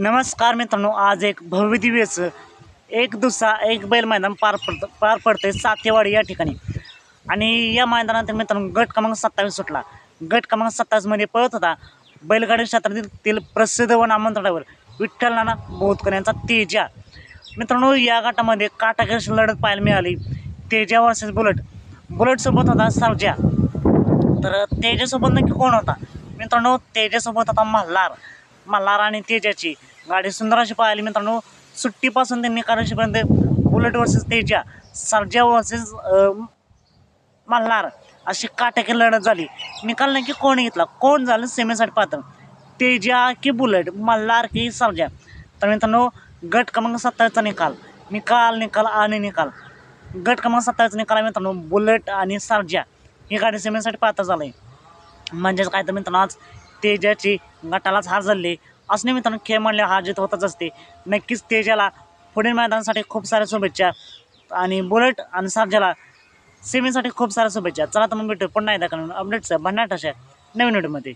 नमस्कार मित्रांनो, आज एक भव्यदिव्यचं एक दुसरा एक बैल मैदान पार पडतंय सातेवाडी या ठिकाणी. आणि या मैदानात मित्रांनो गट क्रमांक 27 सुटला. गट क्रमांक 27 मध्ये पळत होता बैलगाडी क्षेत्रातील प्रसिद्ध व नामवंत ड्रायव्हर विठ्ठल नाना बोरकर यांचा तेजा. मित्रांनो या गटामध्ये काटाकेश लढत पाहायला मिळाली. तेजा वर्सेस बुलेटसोबत होता सर्जा. तर तेजासोबत नक्की कोण होता मित्रांनो? तेजासोबत होता मल्हार आणि तेजाची गाडी सुंदर अशी पाहिली मित्रांनो. सुट्टीपासून ते निकालापर्यंत बुलेट वर्सेस तेजा, सर्जा वर्सेस मल्हार अशी काटेकी लढत झाली. निकाल नक्की कोण घेतला, कोण झालं सेमीसाठी पात्र, तेजा की बुलेट, मल्हार की सर्जा? तर मित्रांनो गट क्रमांक 27चा निकाल गट क्रमांक 27चा निकाल आहे मित्रांनो. बुलेट आणि सर्जा ही गाडी सेमीसाठी पात्र झालं आहे. म्हणजेच काय तर मित्रांनो आज तेजाची गटालाच हार झाली. असं नाही मित्रांनो, खेळ म्हणले हार जीत होतच असते. नक्कीच तेजाला पुढील मैदानासाठी खूप साऱ्या शुभेच्छा आणि बुलेट आणि सर्जाला सेमीसाठी खूप साऱ्या शुभेच्छा. चला तर मग भेटू पुन्हा एकदा अपडेट्स भन्नाट अशा नवीन व्हिडिओमध्ये.